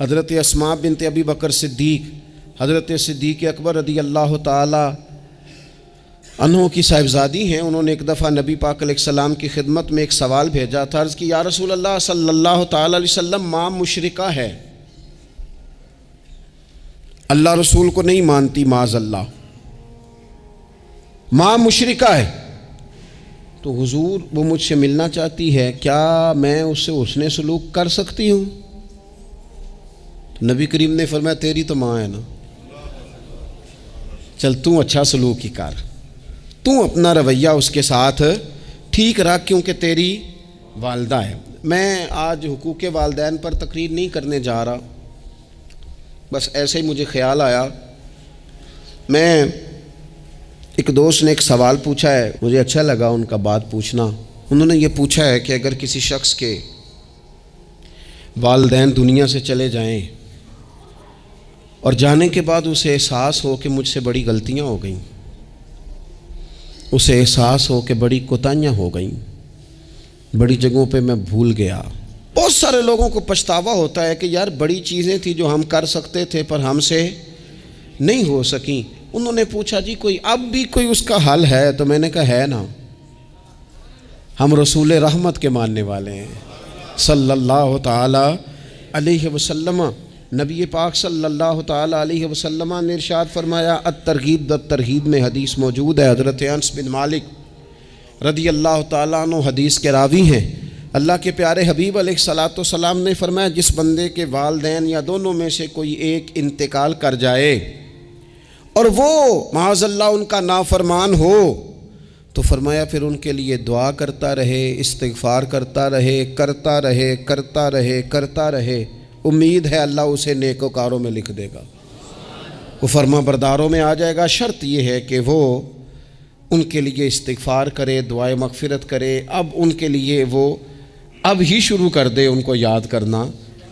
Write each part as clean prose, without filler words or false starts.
حضرت اسماء بنت ابی بکر صدیق، حضرت صدیق اکبر رضی اللہ تعالی عنہ کی صاحبزادی ہیں. انہوں نے ایک دفعہ نبی پاک علیہ السلام کی خدمت میں ایک سوال بھیجا تھا. عرض کی یا رسول اللہ صلی اللہ تعالی علیہ وسلم، ماں مشرکہ ہے، اللہ رسول کو نہیں مانتی، معاذ اللہ، ماں مشرکہ ہے، تو حضور وہ مجھ سے ملنا چاہتی ہے، کیا میں اس سے حسن سلوک کر سکتی ہوں؟ تو نبی کریم نے فرمایا تیری تو ماں ہے نا، چل تو اچھا سلوک ہی کر، تو اپنا رویہ اس کے ساتھ ٹھیک رکھ، کیونکہ تیری والدہ ہے. میں آج حقوق والدین پر تقریر نہیں کرنے جا رہا، بس ایسے ہی مجھے خیال آیا. میں ایک دوست نے ایک سوال پوچھا ہے، مجھے اچھا لگا ان کا بات پوچھنا. انہوں نے یہ پوچھا ہے کہ اگر کسی شخص کے والدین دنیا سے چلے جائیں اور جانے کے بعد اسے احساس ہو کہ مجھ سے بڑی غلطیاں ہو گئیں، اسے احساس ہو کہ بڑی کوتاہیاں ہو گئیں، بڑی جگہوں پہ میں بھول گیا. بہت سارے لوگوں کو پچھتاوا ہوتا ہے کہ یار بڑی چیزیں تھیں جو ہم کر سکتے تھے پر ہم سے نہیں ہو سکیں. انہوں نے پوچھا جی کوئی اب بھی کوئی اس کا حل ہے؟ تو میں نے کہا ہے نا، ہم رسول رحمت کے ماننے والے ہیں صلی اللہ تعالی علیہ وسلم. نبی پاک صلی اللہ تعالی علیہ وسلم نے ارشاد فرمایا، الترغیب الترہیب میں حدیث موجود ہے. حضرت انس بن مالک رضی اللہ تعالیٰ عنہ حدیث کے راوی ہیں. اللہ کے پیارے حبیب علیہ الصلاۃ والسلام نے فرمایا جس بندے کے والدین یا دونوں میں سے کوئی ایک انتقال کر جائے اور وہ معاذ اللہ ان کا نافرمان ہو، تو فرمایا پھر ان کے لیے دعا کرتا رہے، استغفار کرتا رہے، کرتا رہے، کرتا رہے، کرتا رہے، امید ہے اللہ اسے نیکوکاروں میں لکھ دے گا، وہ فرما برداروں میں آ جائے گا. شرط یہ ہے کہ وہ ان کے لیے استغفار کرے، دعائے مغفرت کرے. اب ان کے لیے وہ اب ہی شروع کر دے ان کو یاد کرنا،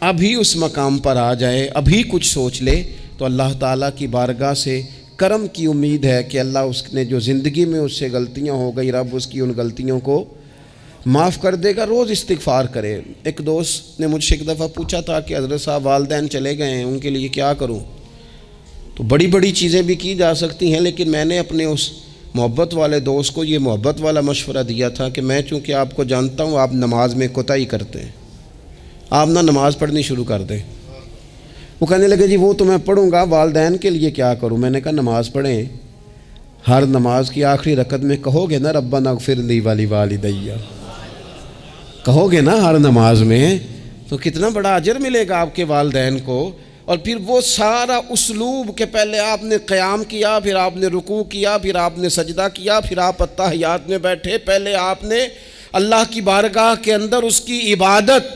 اب ہی اس مقام پر آ جائے، اب ہی کچھ سوچ لے، تو اللہ تعالیٰ کی بارگاہ سے کرم کی امید ہے کہ اللہ اس نے جو زندگی میں اس سے غلطیاں ہو گئی، رب اس کی ان غلطیوں کو معاف کر دے گا. روز استغفار کرے. ایک دوست نے مجھ سے ایک دفعہ پوچھا تھا کہ حضرت صاحب والدین چلے گئے ہیں، ان کے لیے کیا کروں؟ تو بڑی بڑی چیزیں بھی کی جا سکتی ہیں، لیکن میں نے اپنے اس محبت والے دوست کو یہ محبت والا مشورہ دیا تھا کہ میں چونکہ آپ کو جانتا ہوں آپ نماز میں کوتاہی کرتے ہیں، آپ نہ نماز پڑھنی شروع کر دیں. وہ کہنے لگے جی وہ تو میں پڑھوں گا، والدین کے لیے کیا کروں؟ میں نے کہا نماز پڑھیں. ہر نماز کی آخری رکعت میں کہو گے نا ربنا اغفر لی ولوالدی، کہو گے نا ہر نماز میں، تو کتنا بڑا اجر ملے گا آپ کے والدین کو. اور پھر وہ سارا اسلوب کہ پہلے آپ نے قیام کیا، پھر آپ نے رکوع کیا، پھر آپ نے سجدہ کیا، پھر آپ اتحیات میں بیٹھے، پہلے آپ نے اللہ کی بارگاہ کے اندر اس کی عبادت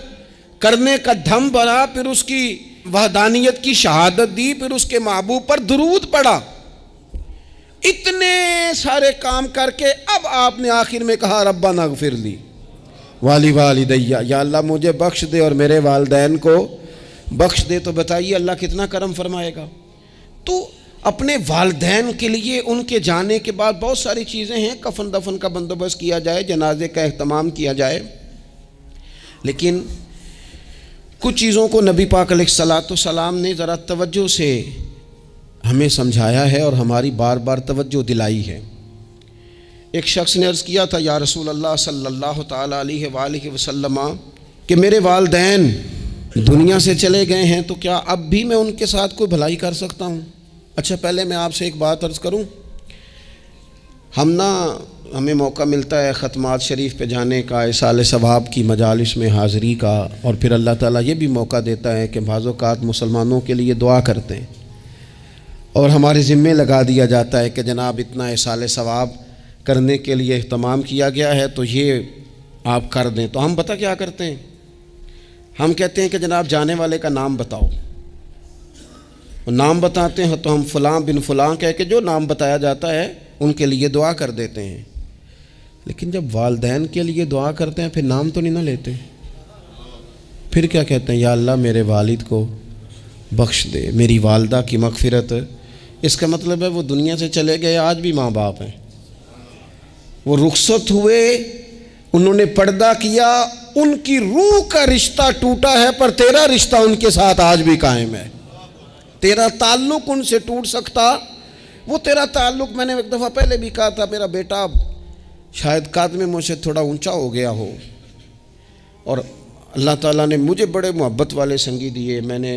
کرنے کا دھم بھرا، پھر اس کی وحدانیت کی شہادت دی، پھر اس کے محبوب پر درود پڑھا. اتنے سارے کام کر کے اب آپ نے آخر میں کہا ربنا اغفر لی ولوالدی، یا اللہ مجھے بخش دے اور میرے والدین کو بخش دے. تو بتائیے اللہ کتنا کرم فرمائے گا. تو اپنے والدین کے لیے ان کے جانے کے بعد بہت ساری چیزیں ہیں، کفن دفن کا بندوبست کیا جائے، جنازے کا اہتمام کیا جائے، لیکن کچھ چیزوں کو نبی پاک علیہ الصلاۃ والسلام نے ذرا توجہ سے ہمیں سمجھایا ہے اور ہماری بار بار توجہ دلائی ہے. ایک شخص نے عرض کیا تھا یا رسول اللہ صلی اللہ تعالی علیہ وآلہ وسلم کہ میرے والدین دنیا سے چلے گئے ہیں، تو کیا اب بھی میں ان کے ساتھ کوئی بھلائی کر سکتا ہوں؟ اچھا پہلے میں آپ سے ایک بات عرض کروں. ہمیں موقع ملتا ہے ختمات شریف پہ جانے کا، ایصال ثواب کی مجالس میں حاضری کا، اور پھر اللہ تعالیٰ یہ بھی موقع دیتا ہے کہ بعض اوقات مسلمانوں کے لیے دعا کرتے ہیں اور ہمارے ذمے لگا دیا جاتا ہے کہ جناب اتنا ایصال ثواب کرنے کے لیے اہتمام کیا گیا ہے تو یہ آپ کر دیں. تو ہم پتہ کیا کرتے ہیں، ہم کہتے ہیں کہ جناب جانے والے کا نام بتاؤ. نام بتاتے ہیں تو ہم فلاں بن فلاں کہہ کے جو نام بتایا جاتا ہے ان کے لیے دعا کر دیتے ہیں. لیکن جب والدین کے لیے دعا کرتے ہیں پھر نام تو نہیں نہ لیتے، پھر کیا کہتے ہیں یا اللہ میرے والد کو بخش دے، میری والدہ کی مغفرت. اس کا مطلب ہے وہ دنیا سے چلے گئے، آج بھی ماں باپ ہیں، وہ رخصت ہوئے، انہوں نے پردہ کیا ان کی روح کا رشتہ ٹوٹا ہے، پر تیرا رشتہ ان کے ساتھ آج بھی قائم ہے۔ تیرا تعلق ان سے ٹوٹ سکتا، وہ تیرا تعلق، میں نے ایک دفعہ پہلے بھی کہا تھا، میرا بیٹا شاید قد میں مجھ سے تھوڑا اونچا ہو گیا ہو، اور اللہ تعالیٰ نے مجھے بڑے محبت والے سنگی دیے، میں نے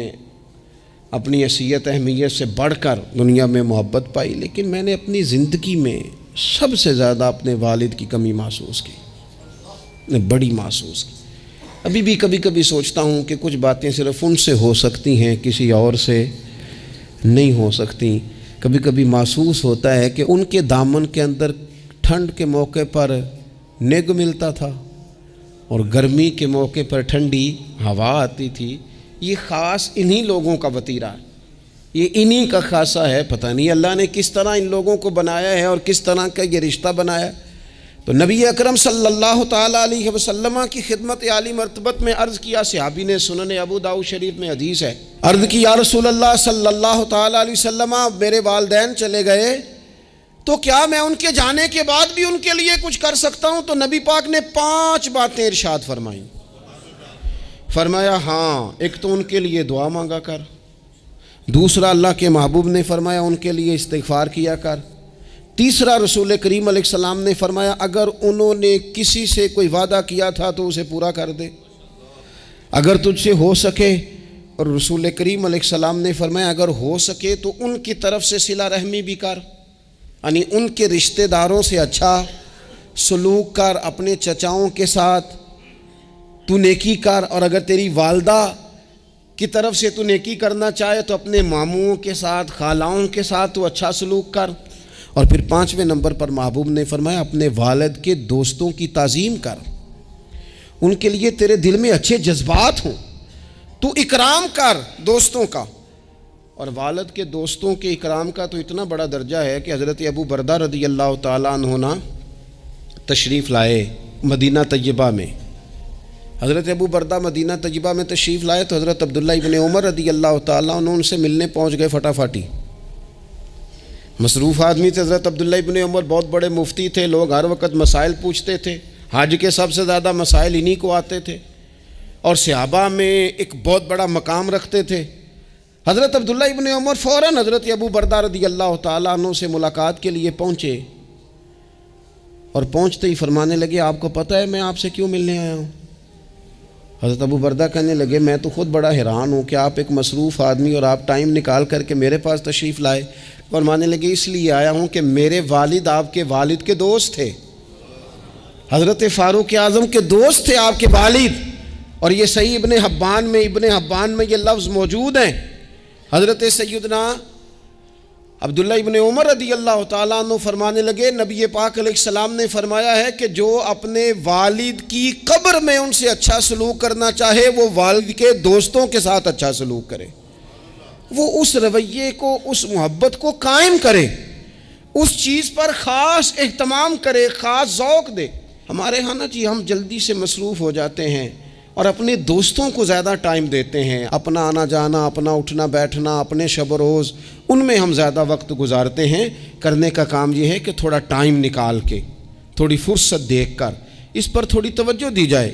اپنی حیثیت اہمیت سے بڑھ کر دنیا میں محبت پائی، لیکن میں نے اپنی زندگی میں سب سے زیادہ اپنے والد کی کمی محسوس کی، نے بڑی محسوس کی۔ ابھی بھی کبھی کبھی سوچتا ہوں کہ کچھ باتیں صرف ان سے ہو سکتی ہیں، کسی اور سے نہیں ہو سکتی۔ کبھی کبھی محسوس ہوتا ہے کہ ان کے دامن کے اندر ٹھنڈ کے موقع پر نگ ملتا تھا اور گرمی کے موقع پر ٹھنڈی ہوا آتی تھی۔ یہ خاص انہی لوگوں کا وطیرہ ہے، یہ انہی کا خاصہ ہے۔ پتہ نہیں اللہ نے کس طرح ان لوگوں کو بنایا ہے اور کس طرح کا یہ رشتہ بنایا۔ تو نبی اکرم صلی اللہ تعالیٰ علیہ وسلم کی خدمت عالی مرتبت میں عرض کیا، صحابی نے، سنن ابو داؤد شریف میں حدیث ہے، عرض کی، یا رسول اللہ صلی اللہ تعالیٰ علیہ وسلم، میرے والدین چلے گئے تو کیا میں ان کے جانے کے بعد بھی ان کے لیے کچھ کر سکتا ہوں؟ تو نبی پاک نے 5 باتیں ارشاد فرمائیں۔ فرمایا ہاں، ایک تو ان کے لیے دعا مانگا کر، دوسرا اللہ کے محبوب نے فرمایا ان کے لیے استغفار کیا کر، تیسرا رسول کریم علیہ السلام نے فرمایا اگر انہوں نے کسی سے کوئی وعدہ کیا تھا تو اسے پورا کر دے، اگر تجھ سے ہو سکے، اور رسول کریم علیہ السلام نے فرمایا اگر ہو سکے تو ان کی طرف سے صلہ رحمی بھی کر، یعنی ان کے رشتہ داروں سے اچھا سلوک کر، اپنے چچاؤں کے ساتھ تو نیکی کر، اور اگر تیری والدہ کی طرف سے تو نیکی کرنا چاہے تو اپنے ماموں کے ساتھ، خالاؤں کے ساتھ تو اچھا سلوک کر، اور پھر 5ویں نمبر پر محبوب نے فرمایا اپنے والد کے دوستوں کی تعظیم کر، ان کے لیے تیرے دل میں اچھے جذبات ہوں، تو اکرام کر دوستوں کا۔ اور والد کے دوستوں کے اکرام کا تو اتنا بڑا درجہ ہے کہ حضرت ابو بردہ رضی اللہ تعالیٰ عنہ تشریف لائے مدینہ طیبہ میں۔ حضرت ابو بردہ مدینہ طیبہ میں تشریف لائے تو حضرت عبداللہ ابن عمر رضی اللہ تعالیٰ عنہ ان سے ملنے پہنچ گئے فٹافٹی۔ مصروف آدمی تھے حضرت عبداللہ ابن عمر، بہت بڑے مفتی تھے، لوگ ہر وقت مسائل پوچھتے تھے، حج کے سب سے زیادہ مسائل انہی کو آتے تھے، اور صحابہ میں ایک بہت بڑا مقام رکھتے تھے۔ حضرت عبداللہ ابن عمر فوراً حضرت ابو بردہ رضی اللہ تعالیٰ عنہ سے ملاقات کے لیے پہنچے، اور پہنچتے ہی فرمانے لگے آپ کو پتہ ہے میں آپ سے کیوں ملنے آیا ہوں؟ حضرت ابو بردہ کہنے لگے میں تو خود بڑا حیران ہوں کہ آپ ایک مصروف آدمی اور آپ ٹائم نکال کر کے میرے پاس تشریف لائے۔ فرمانے لگے اس لیے آیا ہوں کہ میرے والد آپ کے والد کے دوست تھے، حضرت فاروق اعظم کے دوست تھے آپ کے والد، اور یہ صحیح ابن حبان میں یہ لفظ موجود ہیں۔ حضرت سیدنا عبداللہ ابن عمر رضی اللہ تعالیٰ عنہ فرمانے لگے نبی پاک علیہ السلام نے فرمایا ہے کہ جو اپنے والد کی قبر میں ان سے اچھا سلوک کرنا چاہے وہ والد کے دوستوں کے ساتھ اچھا سلوک کرے، وہ اس رویے کو، اس محبت کو قائم کرے، اس چیز پر خاص اہتمام کرے، خاص ذوق دے۔ ہمارے ہاں نا جی ہم جلدی سے مصروف ہو جاتے ہیں اور اپنے دوستوں کو زیادہ ٹائم دیتے ہیں، اپنا آنا جانا، اپنا اٹھنا بیٹھنا، اپنے شب و روز ان میں ہم زیادہ وقت گزارتے ہیں۔ کرنے کا کام یہ ہے کہ تھوڑا ٹائم نکال کے، تھوڑی فرصت دیکھ کر اس پر تھوڑی توجہ دی جائے۔